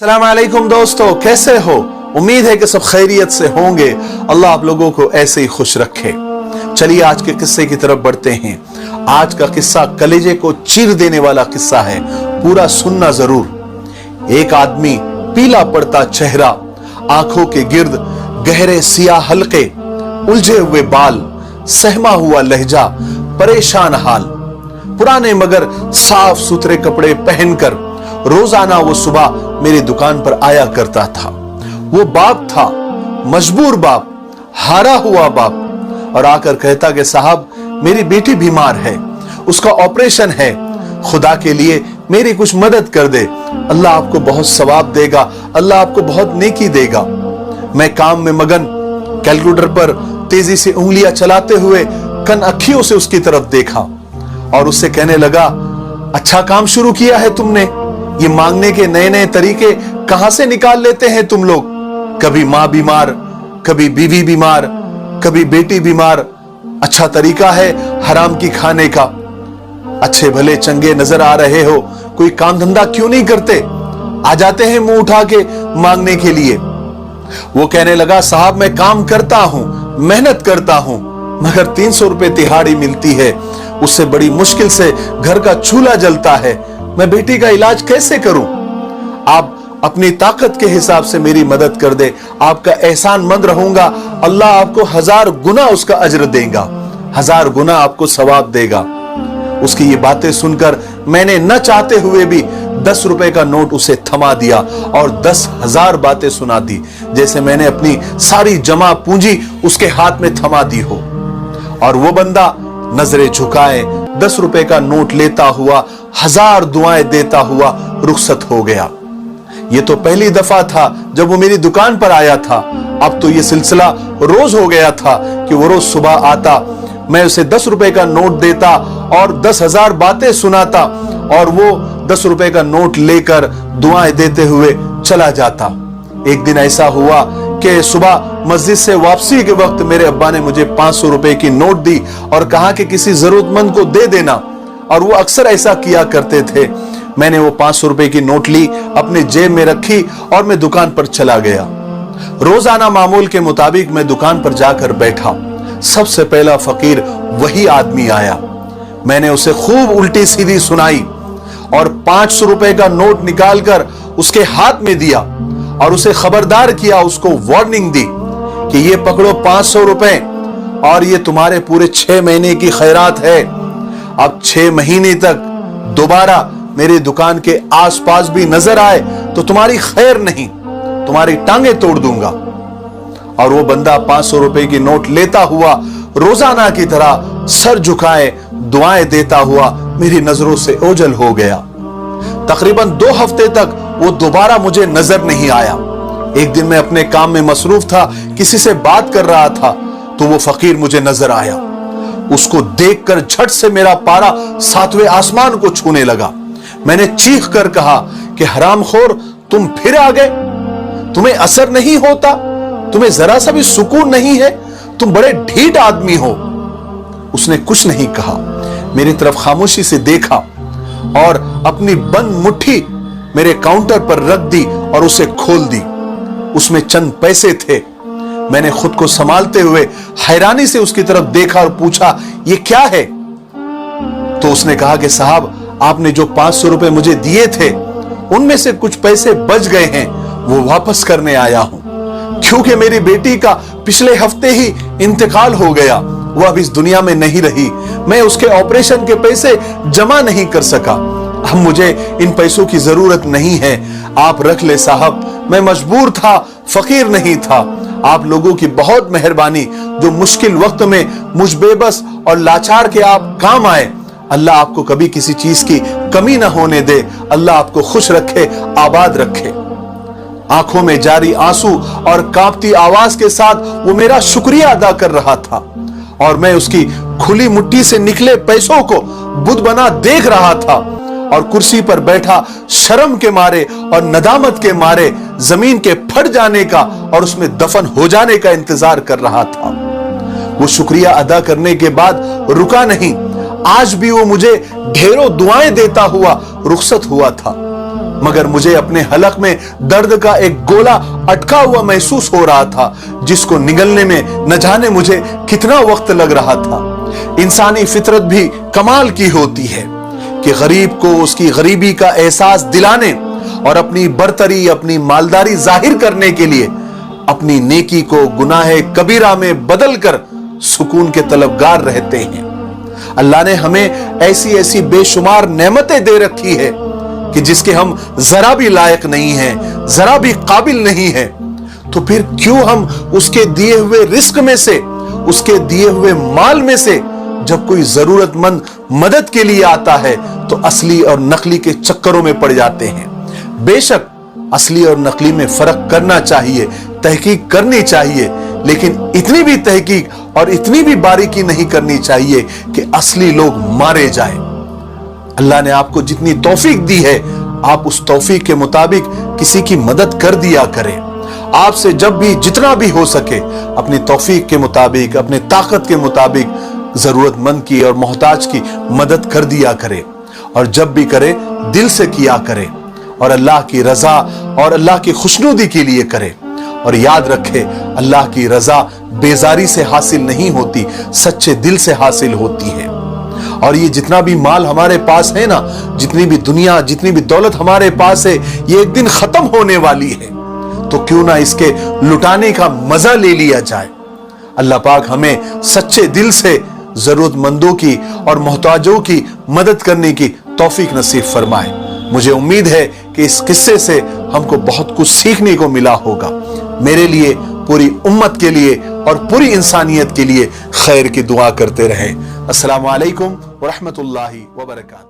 अस्सलाम वालेकुम दोस्तों, कैसे हो? उम्मीद है कि सब खैरियत से होंगे। अल्लाह आप लोगों को ऐसे ही खुश रखे। चलिए आज के किस्से की तरफ बढ़ते हैं। आज का किस्सा कलेजे को चीर देने वाला किस्सा है, पूरा सुनना जरूर। एक आदमी, पीला पड़ता चेहरा, आंखों के गिर्द गहरे सियाह हल्के, उलझे हुए बाल, सहमा हुआ लहजा, परेशान हाल। पुराने मगर साफ सुथरे कपड़े पहनकर रोजाना वो सुबह मेरी दुकान पर आया करता था। वो बाप था, मजबूर बाप, हारा हुआ बाप, और आकर कहता कि साहब मेरी बेटी बीमार है, उसका ऑपरेशन है, खुदा के लिए मेरी कुछ मदद कर दे, अल्लाह आपको बहुत सवाब देगा, अल्लाह आपको बहुत नेकी देगा। मैं काम में मगन, कैलकुलेटर पर तेजी से उंगलियां चलाते हुए कन अखियों से उसकी तरफ देखा और उससे कहने लगा, अच्छा काम शुरू किया है तुमने। ये मांगने के नए नए तरीके कहां से निकाल लेते हैं तुम लोग? कभी मां बीमार, कभी बीवी बीमार, कभी बेटी बीमार। अच्छा तरीका है हराम की खाने का। अच्छे भले चंगे नजर आ रहे हो, कोई काम धंधा क्यों नहीं करते? आ जाते हैं मुंह उठा के मांगने के लिए। वो कहने लगा, साहब मैं काम करता हूं, मेहनत करता हूं, मगर 300 रुपए तिहाड़ी मिलती है, उससे बड़ी मुश्किल से घर का चूल्हा जलता है, मैं बेटी का इलाज कैसे करूं? आप अपनी ताकत के हिसाब से मेरी मदद कर दे, आपका एहसान मंद रहूंगा, अल्लाह आपको 1000 गुना उसका अज्र देगा, 1000 गुना आपको सवाब देगा। उसकी ये बातें सुनकर मैंने न चाहते हुए भी 10 रुपए का नोट उसे थमा दिया और 10,000 बातें सुना दी, जैसे मैंने अपनी सारी जमा पूंजी उसके हाथ में थमा दी हो। और वो बंदा नजरें झुकाए 10 रुपए का नोट लेता हुआ, 1000 दुआएं देता हुआ रुखसत हो गया। ये तो पहली दफा था जब वो मेरी दुकान पर आया था। अब तो ये सिलसिला रोज हो गया था कि वो रोज सुबह आता, मैं उसे 10 रुपए का नोट देता और 10,000 बातें सुनाता और वो 10 रुपए का नोट लेकर दुआएं देते हुए चला जाता। एक दिन ऐसा हुआ कि सुबह मस्जिद से वापसी के वक्त मेरे अब्बा ने मुझे 500 रुपए की नोट दी और कहा कि किसी जरूरतमंद को दे देना, और वो अक्सर ऐसा किया करते थे। मैंने वो 500 रुपए की नोट ली, अपने जेब में रखी और मैं दुकान पर चला गया। रोजाना मामूल के मुताबिक मैं दुकान पर जाकर बैठा। सबसे पहला फकीर वही आदमी आया। मैंने उसे खूब उल्टी सीधी सुनाई और 500 रुपए का नोट निकालकर उसके हाथ में दिया और उसे खबरदार किया, उसको वार्निंग दी कि ये पकड़ो 500 रुपए और ये तुम्हारे पूरे 6 महीने की खैरात है। अब 6 महीने तक दोबारा मेरी दुकान के आसपास भी नजर आए तो तुम्हारी खैर नहीं, तुम्हारी टांगे तोड़ दूंगा। और वो बंदा 500 रुपए की नोट लेता हुआ रोजाना की तरह सर झुकाए दुआएं देता हुआ मेरी नजरों से ओझल हो गया। तकरीबन 2 हफ्ते तक वो दोबारा मुझे नजर नहीं आया। एक दिन मैं अपने काम में मसरूफ था, किसी से बात कर रहा था तो वो फकीर मुझे नजर आया। उसको देखकर झट से मेरा पारा 7वें आसमान को छूने लगा। मैंने चीख कर कहा कि हरामखोर, तुम फिर आ गए? तुम्हें असर नहीं होता? तुम्हें जरा सा भी सुकून नहीं है? तुम बड़े ढीठ आदमी हो। उसने कुछ नहीं कहा, मेरी तरफ खामोशी से देखा और अपनी बंद मुट्ठी मेरे काउंटर पर रख दी और उसे खोल दी। उसमें चंद पैसे थे। मैंने खुद को संभालते हुए हैरानी से उसकी तरफ देखा और पूछा, ये क्या है? तो उसने कहा कि साहब आपने जो 500 रुपए मुझे दिए थे उनमें से कुछ पैसे बच गए हैं, वो वापस करने आया हूं, क्योंकि मेरी बेटी का पिछले हफ्ते ही इंतकाल हो गया, वो अब इस दुनिया में नहीं रही। मैं उसके ऑपरेशन के पैसे जमा नहीं कर सका। अब मुझे इन पैसों की जरूरत नहीं है, आप रख ले साहब, मैं मजबूर था, फकीर नहीं था। आप लोगों की बहुत मेहरबानी, जो मुश्किल वक्त में मुझ बेबस और लाचार के आप काम आए। अल्लाह आपको कभी किसी चीज की कमी ना होने दे, अल्लाह आपको खुश रखे, आबाद रखे। आंखों में जारी आंसू और कांपती आवाज के साथ वो मेरा शुक्रिया अदा कर रहा था और मैं उसकी खुली मुट्ठी से निकले पैसों को बुत बना देख रहा था और कुर्सी पर बैठा शर्म के मारे और नदामत के मारे जमीन के फट जाने का और उसमें दफन हो जाने का इंतजार कर रहा था। वो शुक्रिया अदा करने के बाद रुका नहीं, आज भी वो मुझे ढेरों दुआएं देता हुआ रुखसत हुआ था। मगर मुझे अपने हलक में दर्द का एक गोला अटका हुआ महसूस हो रहा था, जिसको निगलने में न जाने मुझे कितना वक्त लग रहा था। इंसानी फितरत भी कमाल की होती है कि गरीब को उसकी गरीबी का एहसास दिलाने और अपनी बरतरी, अपनी मालदारी जाहिर करने के लिए अपनी नेकी को गुनाह कबीरा में बदलकर सुकून के तलबगार रहते हैं। अल्लाह ने हमें ऐसी ऐसी बेशुमार नेमतें दे रखी है कि जिसके हम जरा भी लायक नहीं हैं, जरा भी काबिल नहीं हैं, तो फिर क्यों हम उसके दिए हुए रिस्क में से, उसके दिए हुए माल में से जब कोई जरूरतमंद मदद के लिए आता है तो असली और नकली के चक्करों में पड़ जाते हैं। बेशक असली और नकली में फर्क करना चाहिए, तहकीक करनी चाहिए, लेकिन इतनी भी तहकीक और इतनी भी बारीकी नहीं करनी चाहिए कि असली लोग मारे जाएं। अल्लाह ने आपको जितनी तौफीक दी है, आप उस तौफीक के मुताबिक किसी की मदद कर दिया करें। आपसे जब भी जितना भी हो सके अपनी तौफीक के मुताबिक, अपने ताकत के मुताबिक जरूरतमंद की और मोहताज की मदद कर दिया करें, और जब भी करे दिल से किया करें और अल्लाह की रजा और अल्लाह की खुशनुदी के लिए करें। और याद रखे, अल्लाह की रजा बेजारी से हासिल नहीं होती, सच्चे दिल से हासिल होती है। और ये जितना भी माल हमारे पास है ना, जितनी भी दुनिया, जितनी भी दौलत हमारे पास है, ये एक दिन खत्म होने वाली है, तो क्यों ना इसके लुटाने का मजा ले लिया जाए। अल्लाह पाक हमें सच्चे दिल से जरूरतमंदों की और मोहताजों की मदद करने की तौफीक नसीब फरमाए। मुझे उम्मीद है कि इस किस्से से हमको बहुत कुछ सीखने को मिला होगा। मेरे लिए, पूरी उम्मत के लिए और पूरी इंसानियत के लिए खैर की दुआ करते रहें। अस्सलामु अलैकुम व रहमतुल्लाहि व बरकातहू।